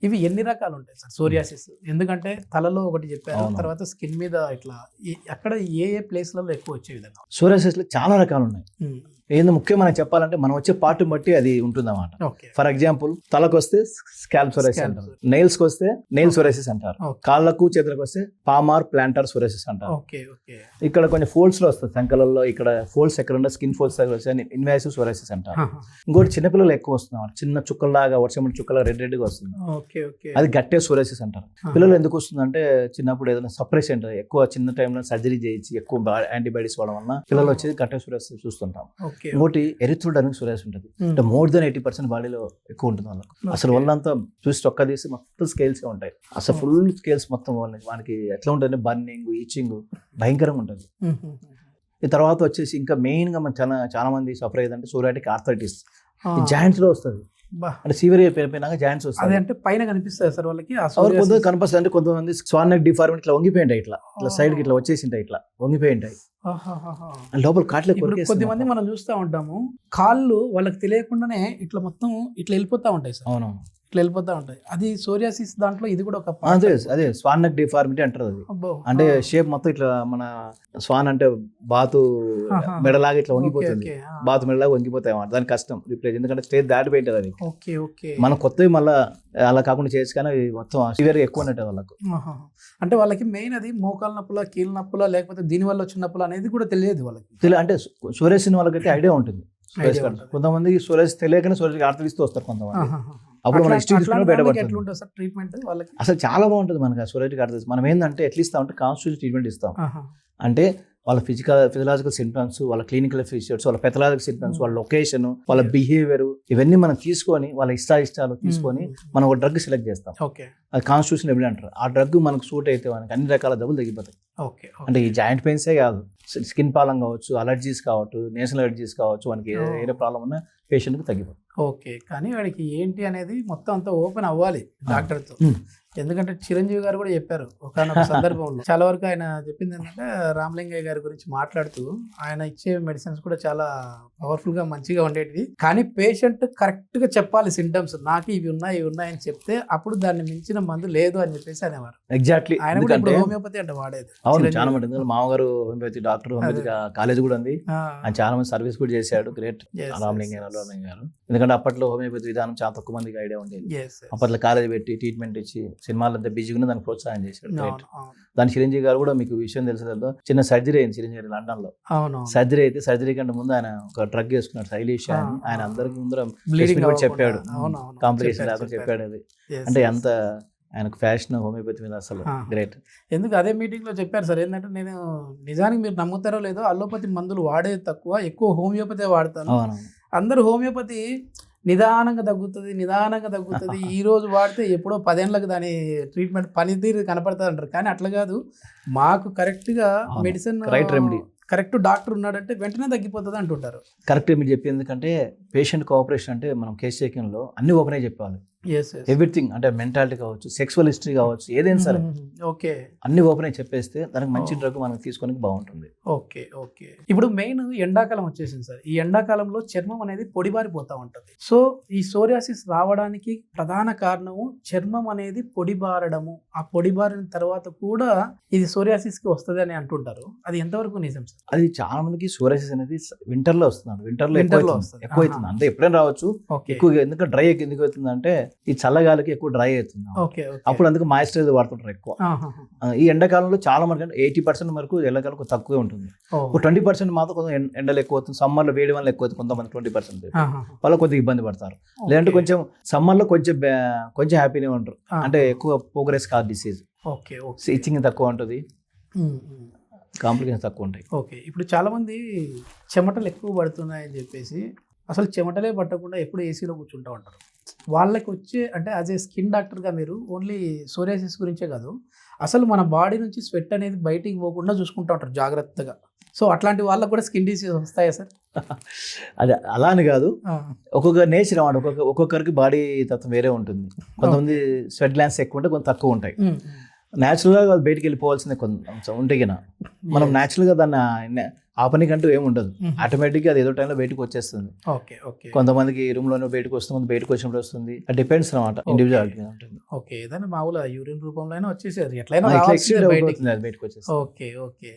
ఇవి ఎన్ని రకాలు ఉంటాయి సార్ సోరియాసిస్? ఎందుకంటే తలలో ఒకటి చెప్పారు, అవును. తర్వాత స్కిన్ మీద ఇట్లా అక్కడ ఏ ఏ ప్లేస్లలో ఎక్కువ వచ్చే విధంగా? సోరియాసిస్లో చాలా రకాలు ఉన్నాయి. ఏందో ముఖ్యం మనం చెప్పాలంటే మనం వచ్చే పార్ట్ బట్టి అది ఉంటుంది అన్నమాట. ఓకే. ఫర్ ఎగ్జాంపుల్ తలకు వస్తే స్కాల్ప్ సోరియాసిస్ అంటారు, నెయిల్స్ కి వస్తే నెయిల్ సోరియాసిస్ అంటారు, Okay. కాళ్ళకు చేతులకు వస్తే పామార్ ప్లాంటర్ సోరియాసిస్ అంటారు. Okay okay. ఇక్కడ కొంచెం ఫోల్డ్స్ లో వస్తుంది, సంకలలో ఇక్కడ ఫోల్డ్స్ ఎక్కడ ఉండే స్కిన్ ఫోల్డ్స్ దగ్గర వస్తే ఇన్వాసివ్ సోరియాసిస్ అంటారు. ఇంకోటి చిన్నపిల్లలు ఎక్కువ వస్తుంది, చిన్న చుక్కల్లాగా వర్షం చుక్కలాగా రెడ్ గా వస్తుంది, ఓకే ఓకే. అది గట్టే సోరియాసిస్ అంటారు. పిల్లలు ఎందుకు వస్తుందంటే చిన్నప్పుడు ఏదైనా సప్రెసెంట్ ఎక్కువ చిన్న టైంలో సర్జరీ చేయించి ఎక్కువ యాంటీబయాటిక్స్ వాడడం వల్ల పిల్లలు వచ్చేది గట్టే సోరియాసిస్ చూస్తుంటాం. ఓకే. ఇంకోటి ఎరిథ్రోడర్మిక్ సోరియాసిస్ ఉంటుంది, అంటే మోర్ దెన్ 80% బాడీలో ఎక్కువ ఉంటుంది వాళ్ళకు. అసలు వాళ్ళంతా చూసి చొక్కా తీసి మొత్తం స్కేల్స్ ఉంటాయి, అసలు ఫుల్ స్కేల్స్ మొత్తం వాళ్ళకి ఎట్లా ఉంటుంది, బర్నింగ్ ఈచింగ్ భయంకరంగా ఉంటుంది. ఈ తర్వాత వచ్చేసి ఇంకా మెయిన్ గా మనం చాలా మంది సఫర్ అయ్యేదంటే సోరియాటిక్ ఆర్థరైటిస్, జాయింట్స్ లో వస్తుంది. అంటే సివియర్ అయిపోయినాక జాయింట్స్ వస్తాయి. అంటే పైన కనిపిస్తుంది సార్ వాళ్ళకి కొంతమంది కనిపిస్తుంది, అంటే కొంతమంది స్వాన్ నెక్ డిఫార్మిటీ ఇట్లా వంగిపోయి ఉంటాయి, ఇట్లా సైడ్ కి ఇట్లా వచ్చేసి ఉంటాయి, ఇట్లా వంగిపోయి ఉంటాయి, లోపల కాట్లే. కొద్దిమంది మనం చూస్తూ ఉంటాము కాళ్ళు వాళ్ళకి తెలియకుండానే ఇట్లా మొత్తం ఇట్లా వెళ్ళిపోతా ఉంటాయి సార్. అవునవును, ఇట్లా వెళ్ళిపోతా ఉంటాయి. అది సోరియాసిస్ దాంట్లో ఇది కూడా ఒక అదే స్వాన్ నెక్ డిఫార్మిటీ అంటారు. అది అంటే షేప్ మొత్తం ఇట్లా మన స్వాన్ అంటే బాతు మెడలాగా ఇట్లా వంగిపోతుంది, బాతు మెడలాగా వంగిపోతాయి అన్నమాట. దాని కష్టం రిప్లేస్, ఎందుకంటే స్టేజ్ దాటిపోయింటది అది. మనం కొత్తవి మళ్ళీ అలా కాకుండా చేయొచ్చు, కానీ మొత్తం సివియర్ ఎక్కువ ఉన్నట్టు వాళ్ళకు. అంటే వాళ్ళకి మెయిన్ అది మోకాలు నొప్పుల, కీళ్ళ నొప్పుల, లేకపోతే దీని వల్ల వచ్చిన నొప్పులు అనేది కూడా తెలియదు వాళ్ళకి. అంటే సోరియాసిస్ వాళ్ళకైతే ఐడియా ఉంటుంది. కొంతమంది సోరియాసిస్ తెలియకనే సోరియాసిస్ ఆర్థరైటిస్ వస్తారు కొంతమంది. అప్పుడు మన హిస్టరీ బయటపడుతుంది ట్రీట్మెంట్ వాళ్ళకి. అసలు చాలా బాగుంటుంది మనకి సోరియాటిక్ ఆర్థరైటిస్. మనం ఏంటంటే ఎట్లా ఇస్తాం అంటే కాన్స్టిట్యూషన్ ట్రీట్మెంట్ ఇస్తాం. అంటే వాళ్ళ ఫిజియలాజికల్ సింప్టమ్స్, వాళ్ళ క్లినికల్ ఫీచర్స్, వాళ్ళ పెథలాజికల్ సింప్టమ్స్, వాళ్ళ లొకేషన్, వాళ్ళ బిహేవియర్, ఇవన్నీ మనం తీసుకొని వాళ్ళ ఇష్టాలు తీసుకొని మనం ఒక డ్రగ్ సెలెక్ట్ చేస్తాం. అది కాన్స్టిట్యూషన్ ఎబిలిటీ అంటారు. ఆ డ్రగ్ మనకు సూట్ అయితే మనకి అన్ని రకాల జబ్బులు తగ్గిపోతాయి. అంటే ఈ జాయింట్ పెయిన్సే కాదు, స్కిన్ ప్రాబ్లం కావచ్చు, అలర్జీస్ కావచ్చు, నేషనల్ అలర్జీస్ కావచ్చు, మనకి ఏ ప్రాబ్లం ఉన్నా పేషెంట్కి తగ్గిపోతుంది. ఓకే. కానీ వాడికి ఏంటి అనేది మొత్తం అంతా ఓపెన్ అవ్వాలి డాక్టర్తో. ఎందుకంటే చిరంజీవి గారు కూడా చెప్పారు ఒకనొక సందర్భంలో, చాలా వరకు ఆయన చెప్పింది ఏంటంటే రామలింగయ్య గారి గురించి మాట్లాడుతూ ఆయన ఇచ్చే మెడిసిన్స్ కూడా చాలా పవర్ఫుల్ గా మంచిగా ఉండేటివి. కానీ పేషెంట్ కరెక్ట్ గా చెప్పాలి సింటమ్స్, నాకు ఇవి ఉన్నాయని చెప్తే అప్పుడు దాన్ని మించిన మందు లేదు అని చెప్పేసి అనేవారు. ఎగ్జాక్ట్లీ. ఆయన కూడా ఇప్పుడు హోమియోపతి అంటే వాడేది. అవును, చాలా మంది మామగారు హోమియోపతి డాక్టర్, హోమియోపతి కాలేజ్ కూడా ఉంది, ఆయన చాలా మంది సర్వీస్ కూడా చేశాడు. గ్రేట్ రామలింగయ్య గారు. ఎందుకంటే అప్పట్లో హోమియోపతి విధానం చాలా తక్కువ మందికి ఐడియా ఉండేది. అప్పట్లో కాలేజ్ పెట్టి ట్రీట్మెంట్ ఇచ్చి సినిమాలంతా బిజీగా ఉన్న దానికి ప్రోత్సాహం చేశాడు. దాని చిరంజీవి గారు కూడా మీకు విషయం తెలుసు, చిన్న సర్జరీ అయింది చిరంజీవి గారు లండన్ లో. సర్జరీ అయితే సర్జరీ కంటే ముందు ఆయన ఒక డ్రగ్ వేసుకున్నాడు సైలీషియా అని. ఆయన అందరికి ముందర కూడా చెప్పాడు, కాంప్లికేషన్ లేకుండా చెప్పాడు. అది అంటే ఎంత ఆయనకు ఫ్యాషన్ హోమియోపతి మీద అసలు గ్రేట్. ఎందుకు అదే మీటింగ్ లో చెప్పారు సార్, ఏంటంటే నేను నిజానికి మీరు నమ్ముతారో లేదో అల్లోపతి మందులు వాడేది తక్కువ, ఎక్కువ హోమియోపతి వాడతాను. అందరూ హోమియోపతి నిదానంగా తగ్గుతుంది ఈ రోజు వాడితే ఎప్పుడో 10 ఏళ్ళకి దాని ట్రీట్మెంట్ పనితీరు కనపడుతుంది అంటారు. కానీ అట్లా కాదు, మాకు కరెక్ట్గా medicine right remedy correct doctor ఉన్నాడంటే వెంటనే తగ్గిపోతుంది అంటుంటారు. కరెక్ట్ మీరు చెప్పి, ఎందుకంటే పేషెంట్ కోఆపరేషన్ అంటే మనం కేస్ టేకింగ్లో అన్ని ఓపెన్ అయి చెప్పాలి. ఎవ్రీథింగ్, అంటే మెంటాలిటీ కావచ్చు, సెక్సువల్ హిస్టరీ కావచ్చు, ఏదైనా సరే ఓకే అన్ని ఓపెన్ అయి చెప్పేస్తే దానికి మంచి డ్రగ్ మనం తీసుకొని బాగుంటుంది. ఓకే. ఇప్పుడు మెయిన్ ఎండాకాలం వచ్చేసింది సార్. ఈ ఎండాకాలంలో చర్మం అనేది పొడిబారిపోతూ ఉంటుంది. సో ఈ సోరియాసిస్ రావడానికి ప్రధాన కారణము చర్మం అనేది పొడిబారడము. ఆ పొడిబారిన తర్వాత కూడా ఇది సోరియాసిస్ కి వస్తుంది అని అంటుంటారు. అది ఎంతవరకు నిజం సార్? అది చాలా మందికి సోరియాసిస్ అనేది వింటర్ లో వస్తుంది. వింటర్ లో ఎక్కువ అవుతుంది, అంటే ఎప్పుడైనా రావచ్చు. ఎక్కువ ఎందుకంటే డ్రై ఎందుకు అవుతుంది అంటే ఈ చల్లగాలికి ఎక్కువ డ్రై అవుతుంది. అప్పుడు అందుకు మాయిశ్చరైజర్ వాడుతుంటారు ఎక్కువ. ఈ ఎండాకాలంలో చాలా మంది 80% వరకు ఎండాకాలం తక్కువే ఉంటుంది. 20% మాత్రం కొంచెం ఎండలు ఎక్కువ అవుతుంది. సమ్మర్ లో వేడి వల్ల ఎక్కువ అవుతుంది కొంతమంది 20%. వాళ్ళు కొద్దిగా ఇబ్బంది పడతారు. లేదంటే కొంచెం సమ్మర్ లో కొంచెం హ్యాపీనే ఉంటారు, అంటే ఎక్కువ ప్రోగ్రెస్ కాదు డిసీజ్. ఇచ్చింగ్ తక్కువ ఉంటుంది, కాంప్లికేషన్స్ తక్కువ ఉంటాయి. ఓకే. ఇప్పుడు చాలా మంది చెమటలు ఎక్కువ పడుతున్నాయని చెప్పేసి అసలు చెమటలే పట్టకుండా ఎప్పుడు ఏసీలో కూర్చుంటూ ఉంటారు. వాళ్ళకి వచ్చే, అంటే యాజ్ ఏ స్కిన్ డాక్టర్గా మీరు ఓన్లీ సోరియాసిస్ గురించే కాదు, అసలు మన బాడీ నుంచి స్వెట్ అనేది బయటికి పోకుండా చూసుకుంటూ ఉంటారు జాగ్రత్తగా. సో అట్లాంటి వాళ్ళకి కూడా స్కిన్ డిసీజ్ వస్తాయా సార్? అదే అలా అని కాదు, ఒక్కొక్క నేచర్ అన్నమాట, ఒక్కొక్కరికి బాడీ తత్వం వేరే ఉంటుంది. కొంతమంది స్వెట్ గ్లాన్స్ ఎక్కువ ఉంటాయి, కొంత తక్కువ ఉంటాయి. న్యాచురల్గా బయటికి వెళ్ళిపోవాల్సిందే కొంచెం ఉంటే కినా మనం న్యాచురల్గా దాన్ని ఆపనికంటూ ఏమి ఉండదు, మ్మ్. ఆటోమేటిక్గా అది ఏదో టైంలో బయటకు వచ్చేస్తుంది. ఓకే ఓకే కొంతమందికి రూమ్ లోనే బయటకు వస్తుంది, కొంత బయటకు వచ్చినప్పుడు వస్తుంది. అది డిపెండ్స్ అనమాట, ఇండివిజువాలిటీ ఉంటుంది. ఓకే ఏదైనా మామూలు యూరిన్ రూపంలో అయినా వచ్చేసారు ఎట్లయినా ఇట్లా రావాల్సిందే ఎక్స్పీరియన్స్ బయటికి. అవుతుంది, అది బయటకు వచ్చేస్తుంది. Okay okay